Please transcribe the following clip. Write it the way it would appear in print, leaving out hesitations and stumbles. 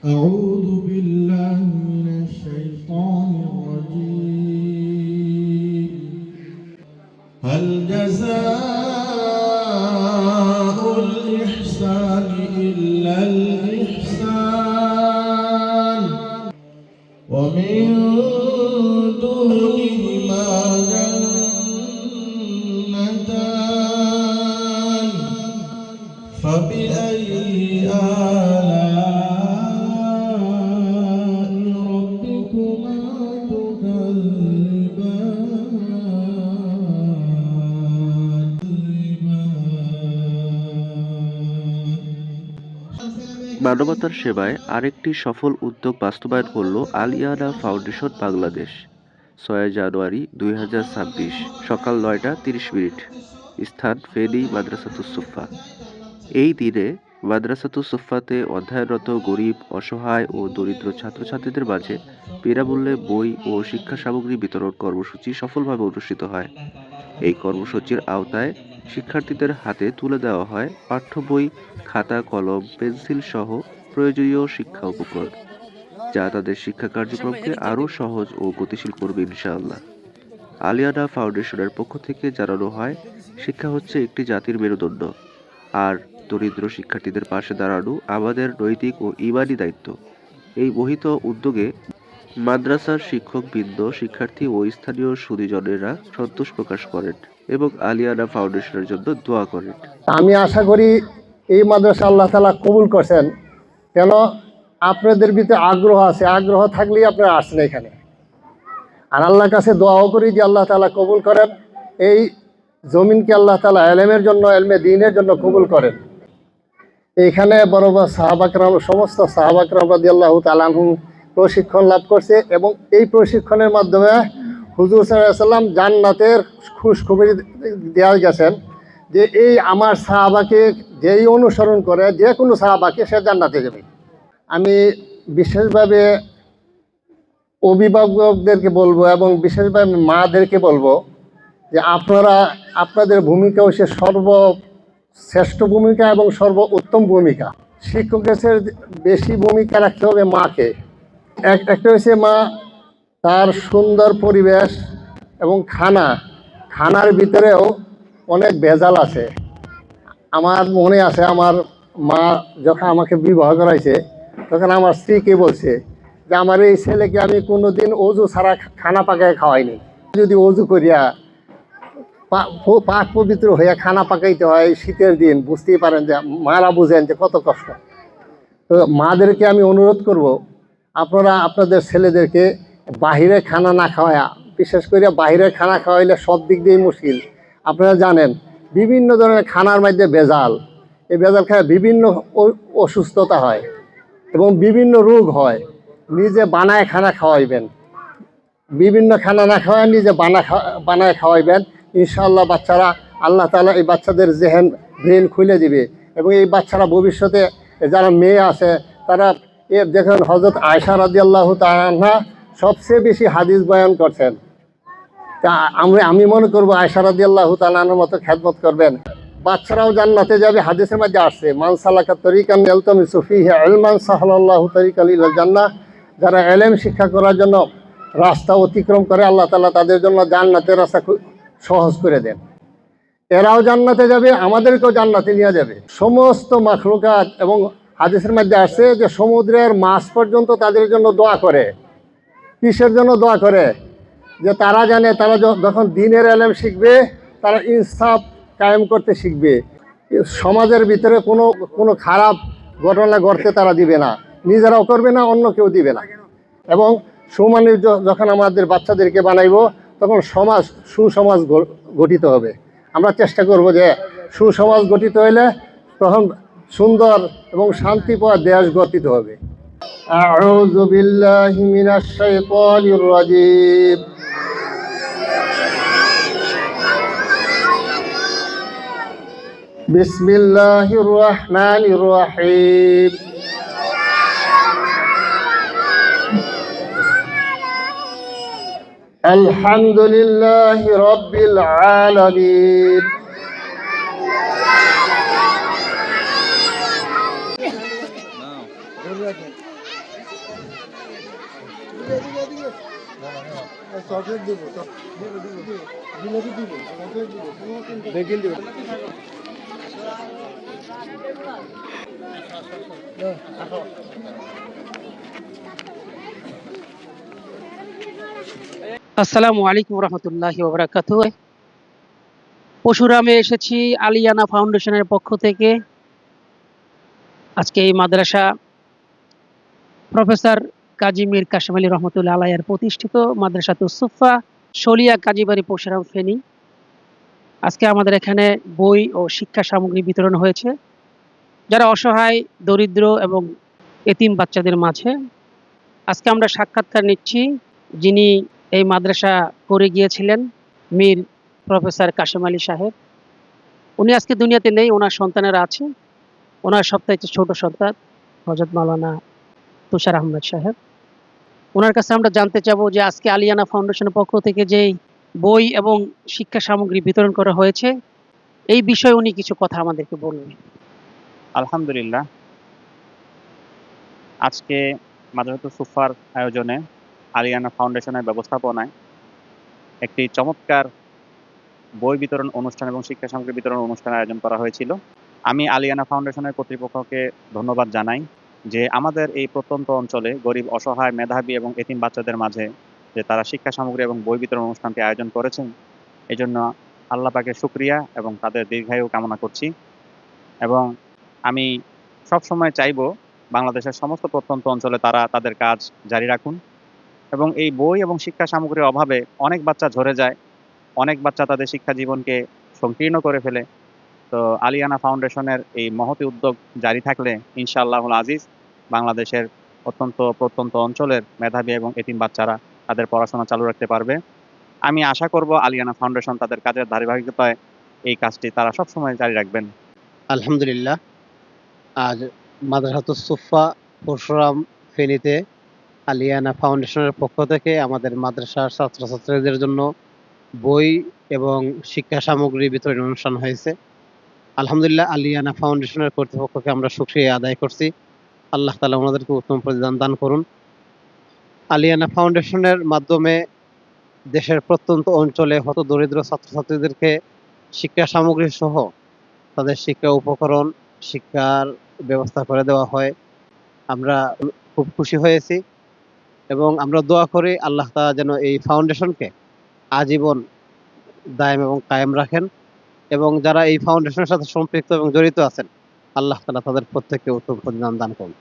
أعوذ بالله من الشيطان الرجيم هل جزاء الإحسان إلا الإحسان ومن دونهما جنتان فبأي آلاء ربكما تكذبان মানবতার সেবায় আরেকটি সফল উদ্যোগ বাস্তবায়ন করল আল ইয়ানা ফাউন্ডেশন বাংলাদেশ। ৬ জানুয়ারি ২০২৬ সকাল ৯টা ৩০ মিনিট। স্থান ফেনী মাদ্রাসাতুস সুফা। এই দিনে মাদ্রাসাতুস সুফাতে অধ্যয়নরত গরিব, অসহায় ও দরিদ্র ছাত্রছাত্রীদের মাঝে বিনামূল্যে বই ও শিক্ষা সামগ্রী বিতরণ কর্মসূচি সফলভাবে অনুষ্ঠিত হয়। এই কর্মসূচির আওতায় শিক্ষার্থীদের হাতে তুলে দেওয়া হয় পাঠ্য বই, খাতা, কলম, পেন্সিল সহ প্রয়োজনীয় শিক্ষা উপকরণ, যা তাদের শিক্ষা কার্যক্রমকে আরও সহজ ও গতিশীল করবে ইনশাআল্লাহ। আল ইয়ানা ফাউন্ডেশনের পক্ষ থেকে জানানো হয়, শিক্ষা হচ্ছে একটি জাতির মেরুদণ্ড, আর দরিদ্র শিক্ষার্থীদের পাশে দাঁড়ানো আমাদের নৈতিক ও ঈমানি দায়িত্ব। এই মহিত উদ্যোগে মাদ্রাসার শিক্ষকবৃন্দ, শিক্ষার্থী ও স্থানীয় সুধীজনেরা সন্তোষ প্রকাশ করেন এবং আল ইয়ানা ফাউন্ডেশনের জন্য দোয়া করেন। আমি আশা করি এই মাদ্রাসা আল্লাহ তাআলা কবুল করছেন, কেন আপনাদের ভিতরে আগ্রহ আছে, আগ্রহ থাকলেই আপনারা আসছেন এখানে। আর আল্লাহর কাছে দোয়াও করি যে আল্লাহ তাআলা কবুল করেন, এই জমিনকে আল্লাহ তাআলা এলেমের জন্য, এলমে দ্বীনের জন্য কবুল করেন। এইখানে বড় বড় সাহাবাকরাম, সমস্ত সাহাবাকরাম রাদিয়াল্লাহু তাআলা আনহুম প্রশিক্ষণ লাভ করছে এবং এই প্রশিক্ষণের মাধ্যমে হুজুর সাল্লাল্লাহু আলাইহি ওয়াসাল্লাম জান্নাতের খুশখবরি দেওয়া গেছেন যে এই আমার সাহাবাকে যেই অনুসরণ করে, যে কোনো সাহাবাকে সে জান্নাতে যাবে। আমি বিশেষভাবে অভিভাবকদেরকে বলবো এবং বিশেষভাবে মাদেরকে বলবো যে আপনারা আপনাদের ভূমিকা হচ্ছে সর্বশ্রেষ্ঠ ভূমিকা এবং সর্বোত্তম ভূমিকা। শিক্ষকের চেয়ে বেশি ভূমিকা রাখতে হবে মাকে। একটা হচ্ছে মা তার সুন্দর পরিবেশ এবং খানার ভিতরেও অনেক ভেজাল আছে। আমার মনে আছে, আমার মা যখন আমাকে বিবাহ করাইছে তখন আমার স্ত্রীকে বলছে যে আমার এই ছেলেকে আমি কোনো দিন অজু ছাড়া খানা পাকায় খাওয়াইনি। যদি অজু করিয়া পাক পবিত্র হইয়া খানা পাকাইতে হয় শীতের দিন, বুঝতেই পারেন যে মারা বুঝেন যে কত কষ্ট। তো মাদেরকে আমি অনুরোধ করব, আপনারা আপনাদের ছেলেদেরকে বাহিরে খানা না খাওয়ায়া, বিশেষ করে বাহিরে খানা খাওয়াইলে সব দিক দিয়েই মুশকিল। আপনারা জানেন বিভিন্ন ধরনের খানার মধ্যে ভেজাল, এই ভেজাল খায় বিভিন্ন অসুস্থতা হয় এবং বিভিন্ন রোগ হয়। নিজে বানায় খানা খাওয়াইবেন, বিভিন্ন খানা না খাওয়ায় নিজে বানায় খাওয়াইবেন। ইনশাআল্লাহ বাচ্চারা, আল্লাহ তাআলা এই বাচ্চাদের জেহেন ব্রেন খুলে দিবে এবং এই বাচ্চারা ভবিষ্যতে যারা মেয়ে আছে তারা দেখেন হযরত আয়েশা রাদিয়াল্লাহু তাআলা আনহা সবচেয়ে বেশি হাদিস বয়ান করছেন। তা আমি মনে করবো আয়েশা রাদিয়াল্লাহু তাআলা আনহার মতো খেদমত করবেন। বাচ্চারাও জান্নাতে যাবে। হাদিসের মধ্যে আসছে, মান সালাকা তরিকান ইয়ালতামিসু ফীহি ইলমান সাহালাল্লাহু তরিকান ইলাল জান্নাহ। যারা এলেম শিক্ষা করার জন্য রাস্তা অতিক্রম করে, আল্লাহ তাআলা তাদের জন্য জান্নাতের রাস্তা সহজ করে দেন। এরাও জান্নাতে যাবে, আমাদেরকেও জান্নাতে নিয়ে যাবে। সমস্ত মাখলুকাত, এবং হাদিসের মধ্যে আসছে যে সমুদ্রের মাছ পর্যন্ত তাদের জন্য দোয়া করে। কিসের জন্য দোয়া করে? যে তারা জানে তারা যখন দিনের এলেম শিখবে, তারা ইনসাফ কায়েম করতে শিখবে। সমাজের ভিতরে কোনো খারাপ ঘটনা ঘটতে তারা দিবে না, নিজেরাও করবে না, অন্য কেউ দিবে না। এবং সুমানের যখন আমাদের বাচ্চাদেরকে বানাইব, তখন সুসমাজ গঠিত হবে। আমরা চেষ্টা করব যে সুসমাজ গঠিত হইলে তখন সুন্দর এবং শান্তিপূর্ণ দেশ গঠিত হবে। আউযু বিল্লাহি মিনাশ শাইতানির রাজীম। বিসমিল্লাহির রহমানির রহিম। আলহামদুলিল্লাহি রাব্বিল আলামিন। আসসালামু আলাইকুম রহমতুল্লাহি ওয়া বারাকাতুহু। পরশুরামে এসেছি আলিয়ানা ফাউন্ডেশনের পক্ষ থেকে। আজকে এই মাদ্রাসা প্রফেসর কাজী মীর কাশেম আলী রহমতুল্লাহ আলাইহির প্রতিষ্ঠিত মাদ্রাসাতুস সুফা শলিয়া কাজীবাড়ি পরশুরাম ফেনী। আজকে আমাদের এখানে বই ও শিক্ষা সামগ্রী বিতরণ হয়েছে যারা অসহায়, দরিদ্র এবং এতিম বাচ্চাদের মাঝে। আজকে আমরা সাক্ষাৎকার নিচ্ছি যিনি এই মাদ্রাসা করে গিয়েছিলেন, মীর প্রফেসর কাশেম আলী সাহেব। উনি আজকে দুনিয়াতে নেই, ওনার সন্তানেরা আছে। ওনার সবথেকে ছোট সন্তান হযরত মাওলানা তুষার আহমেদ সাহেব। ওনার কাছে আমরা জানতে চাবো যে আজকে আলিয়ানা ফাউন্ডেশনের পক্ষ থেকে যেই বই এবং শিক্ষা সামগ্রী বিতরণ করা হয়েছে এই বিষয়ে উনি কিছু কথা আমাদেরকে বলবেন। আলহামদুলিল্লাহ, আজকে মাদ্রাসাতুস সুফার আয়োজনে আলিয়ানা ফাউন্ডেশনের ব্যবস্থাপনায় একটি চমৎকার বই বিতরণ অনুষ্ঠান এবং শিক্ষা সামগ্রী বিতরণ অনুষ্ঠানের আয়োজন করা হয়েছিল। আমি আলিয়ানা ফাউন্ডেশনের কর্তৃপক্ষকে ধন্যবাদ জানাই যে আমাদের এই প্রত্যন্ত অঞ্চলে গরিব, অসহায়, মেধাবী এবং এতিম বাচ্চাদের মাঝে যে তারা শিক্ষা সামগ্রী এবং বই বিতরণ অনুষ্ঠানটি আয়োজন করেছেন, এই জন্য আল্লাহ পাকের শুকরিয়া এবং তাদের দীর্ঘায়ু কামনা করছি। এবং আমি সবসময় চাইবো বাংলাদেশের সমস্ত প্রত্যন্ত অঞ্চলে তারা তাদের কাজ জারি রাখুন। এবং এই বই এবং শিক্ষা সামগ্রীর অভাবে অনেক বাচ্চা ঝরে যায়, অনেক বাচ্চা তাদের শিক্ষা জীবনকে সংকীর্ণ করে ফেলে। তো আলিয়ানা ফাউন্ডেশনের এই মহতী উদ্যোগ জারি থাকলে ইনশাআল্লাহুল আজিজ বাংলাদেশের অত্যন্ত প্রত্যন্ত অঞ্চলের মেধাবী এবং এতিম বাচ্চারা তাদের পড়াশোনা চালু রাখতে পারবে। আমি আশা করব আলিয়ানা ফাউন্ডেশন তাদের কাজের ধারাবাহিকতায় এই কাজটি তারা সবসময় জারি রাখবেন। আলহামদুলিল্লাহ, আজ মাদ্রাসাতুস সুফা পরশুরাম ফেনীতে আলিয়ানা ফাউন্ডেশনের পক্ষ থেকে আমাদের মাদ্রাসার ছাত্রছাত্রীদের জন্য বই এবং শিক্ষা সামগ্রী বিতরণ অনুষ্ঠান হয়েছে। আলহামদুলিল্লাহ, আলিয়ানা ফাউন্ডেশনের কর্তৃপক্ষকে আমরা শুকরিয়া আদায় করছি। আল্লাহ তাআলা ওনাদেরকে উত্তম প্রতিদান দান করুন। আলিয়ানা ফাউন্ডেশনের মাধ্যমে দেশের প্রত্যন্ত অঞ্চলে হতদরিদ্র ছাত্রছাত্রীদেরকে শিক্ষা সামগ্রী সহ তাদের শিক্ষা উপকরণ, শিক্ষার ব্যবস্থা করে দেওয়া হয়। আমরা খুব খুশি হয়েছি এবং আমরা দোয়া করি আল্লাহ তাআলা যেন এই ফাউন্ডেশনকে আজীবন দায়েম এবং কায়েম রাখেন এবং যারা এই ফাউন্ডেশনের সাথে সম্পৃক্ত এবং জড়িত আছেন আল্লাহ তাআলা তাদের প্রত্যেককে উত্তম প্রতিদান দান করুন।